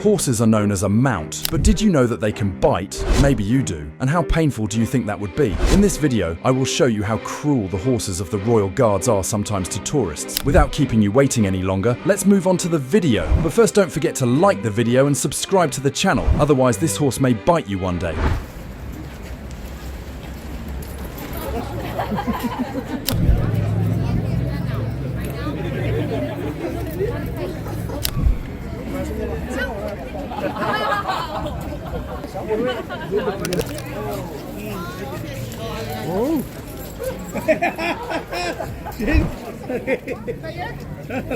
Horses are known as a mount, but did you know that they can bite? Maybe you do. And how painful do you think that would be? In this video, I will show you how cruel the horses of the Royal Guards are sometimes to tourists. Without keeping you waiting any longer, let's move on to the video. But first, don't forget to like the video and subscribe to the channel, otherwise this horse may bite you one day. Oh.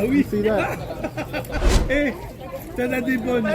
Oui, c'est là. Eh, t'en as des bonnes.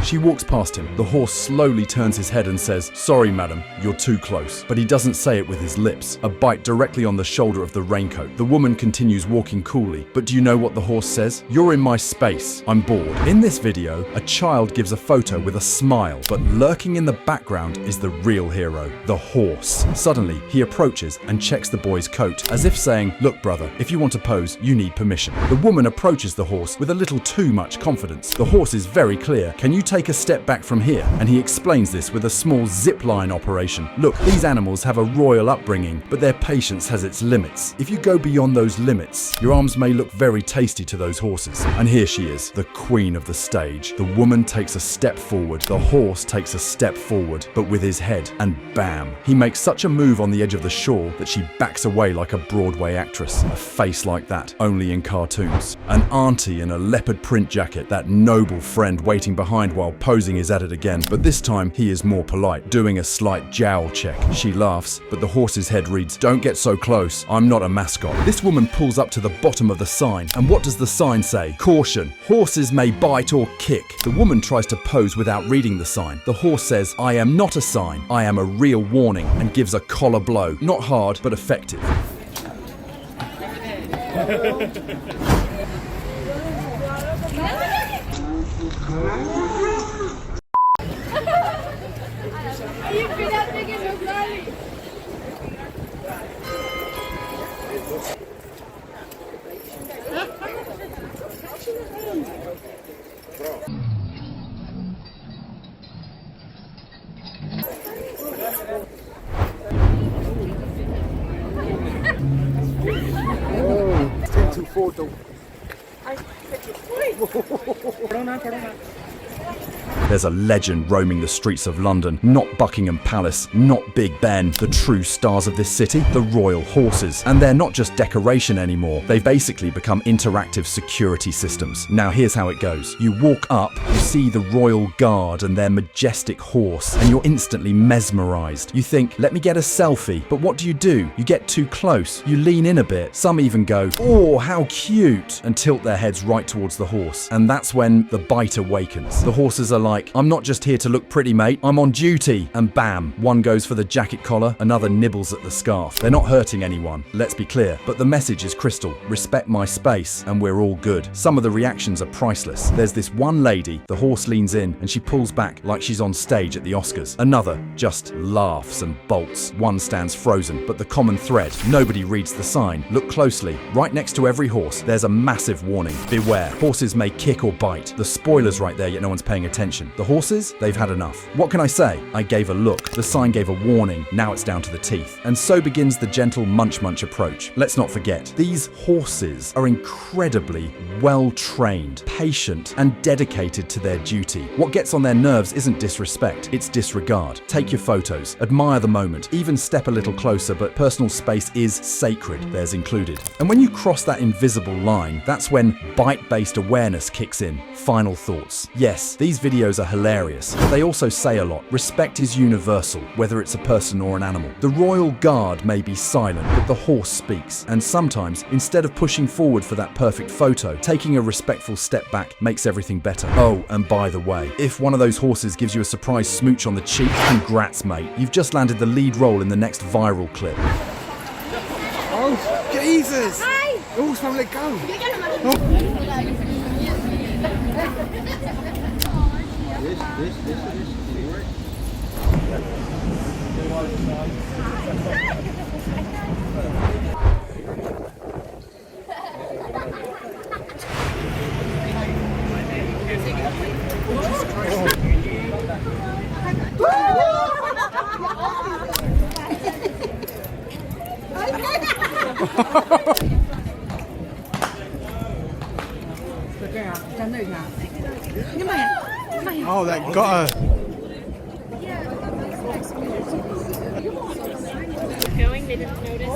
She walks past him. The horse slowly turns his head and says, "Sorry, madam, you're too close." But he doesn't say it with his lips. A bite directly on the shoulder of the raincoat. The woman continues walking coolly. But do you know what the horse says? "You're in my space. I'm bored." In this video, a child gives a photo with a smile, but lurking in the background is the real hero, the horse. Suddenly, he approaches and checks the boy's coat, as if saying, "Look, brother, if you want to pose, you need permission." The woman approaches the horse with a little too much confidence. The horse is very clear. "Can you take a step back from here?" And he explains this with a small zip line operation. "Look, these animals have a royal upbringing, but their patience has its limits. If you go beyond those limits, your arms may look very tasty to those horses." And here she is, the queen of the stage. The woman takes a step forward, the horse takes a step forward, but with his head, and bam! He makes such a move on the edge of the shawl that she backs away like a Broadway actress. A face like that, only in cartoons. An auntie in a leopard print jacket, that noble friend waiting behind while posing is at it again, but this time he is more polite, doing a slight jowl check. She laughs, but the horse's head reads, "Don't get so close, I'm not a mascot." This woman pulls up to the bottom of the sign, and what does the sign say? "Caution, horses may bite or kick." The woman tries to pose without reading the sign. The horse says, "I am not a sign, I am a real warning," and gives a collar blow. Not hard, but effective. There's a legend roaming the streets of London. Not Buckingham Palace, not Big Ben. The true stars of this city, the royal horses. And they're not just decoration anymore. They've basically become interactive security systems. Now here's how it goes. You walk up, you see the Royal Guard and their majestic horse, and you're instantly mesmerized. You think, let me get a selfie. But what do? You get too close. You lean in a bit. Some even go, "Oh, how cute," and tilt their heads right towards the horse. And that's when the bite awakens. The horses are like, "I'm not just here to look pretty, mate. I'm on duty." And bam, one goes for the jacket collar, another nibbles at the scarf. They're not hurting anyone, let's be clear. But the message is crystal. Respect my space, and we're all good. Some of the reactions are priceless. There's this one lady, the horse leans in, and she pulls back like she's on stage at the Oscars. Another just laughs and bolts. One stands frozen, but the common thread, nobody reads the sign. Look closely. Right next to every horse, there's a massive warning. Beware. Horses may kick or bite. The spoiler's right there, yet no one's paying attention. The horses, they've had enough. What can I say? I gave a look. The sign gave a warning. Now it's down to the teeth. And so begins the gentle munch approach. Let's not forget, these horses are incredibly well-trained, patient, and dedicated to their duty. What gets on their nerves isn't disrespect, it's disregard. Take your photos, admire the moment, even step a little closer, but personal space is sacred, theirs included. And when you cross that invisible line, that's when bite-based awareness kicks in. Final thoughts. Yes, these videos are hilarious, but they also say a lot. Respect is universal, whether it's a person or an animal. The Royal Guard may be silent, but the horse speaks. And sometimes, instead of pushing forward for that perfect photo, taking a respectful step back makes everything better. Oh, and by the way, if one of those horses gives you a surprise smooch on the cheek, congrats, mate. You've just landed the lead role in the next viral clip. Oh, Jesus! Hi! Oh, let go! Oh, that got her. Going, they didn't notice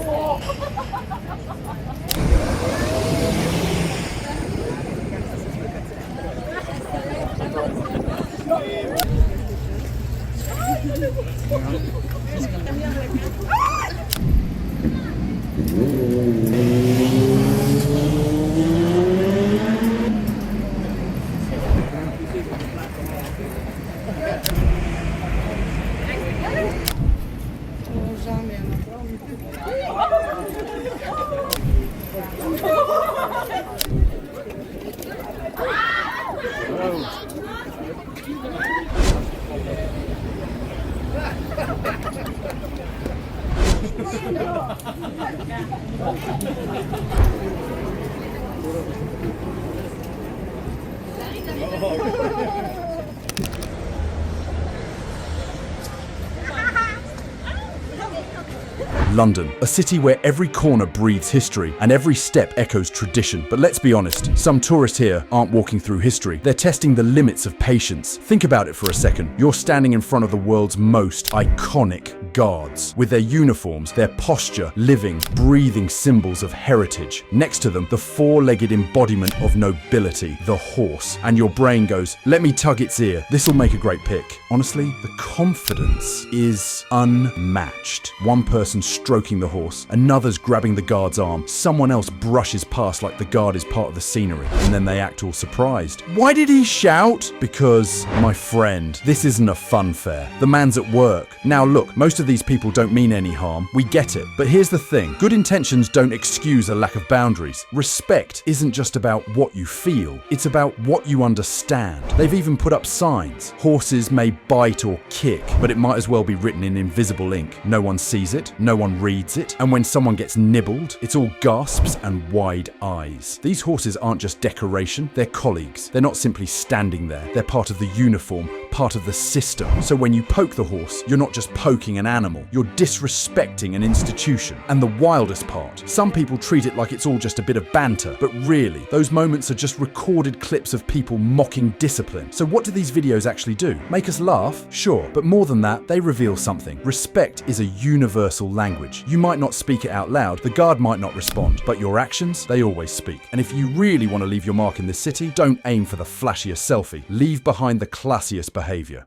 London, a city where every corner breathes history and every step echoes tradition. But let's be honest, some tourists here aren't walking through history. They're testing the limits of patience. Think about it for a second. You're standing in front of the world's most iconic guards, with their uniforms, their posture, living, breathing symbols of heritage. Next to them, the four-legged embodiment of nobility, the horse. And your brain goes, let me tug its ear. This'll make a great pick. Honestly, the confidence is unmatched. One person stroking the horse, another's grabbing the guard's arm, someone else brushes past like the guard is part of the scenery, and then they act all surprised. Why did he shout? Because, my friend, this isn't a fun fair. The man's at work. Now look, most of these people don't mean any harm. We get it. But here's the thing. Good intentions don't excuse a lack of boundaries. Respect isn't just about what you feel. It's about what you understand. They've even put up signs. Horses may bite or kick, but it might as well be written in invisible ink. No one sees it. No one reads it, and when someone gets nibbled, it's all gasps and wide eyes. These horses aren't just decoration, they're colleagues. They're not simply standing there, they're part of the uniform, part of the system. So when you poke the horse, you're not just poking an animal, you're disrespecting an institution. And the wildest part, some people treat it like it's all just a bit of banter, but really, those moments are just recorded clips of people mocking discipline. So what do these videos actually do? Make us laugh? Sure, but more than that, they reveal something. Respect is a universal language. You might not speak it out loud, the guard might not respond, but your actions, they always speak. And if you really want to leave your mark in this city, don't aim for the flashiest selfie. Leave behind the classiest behavior.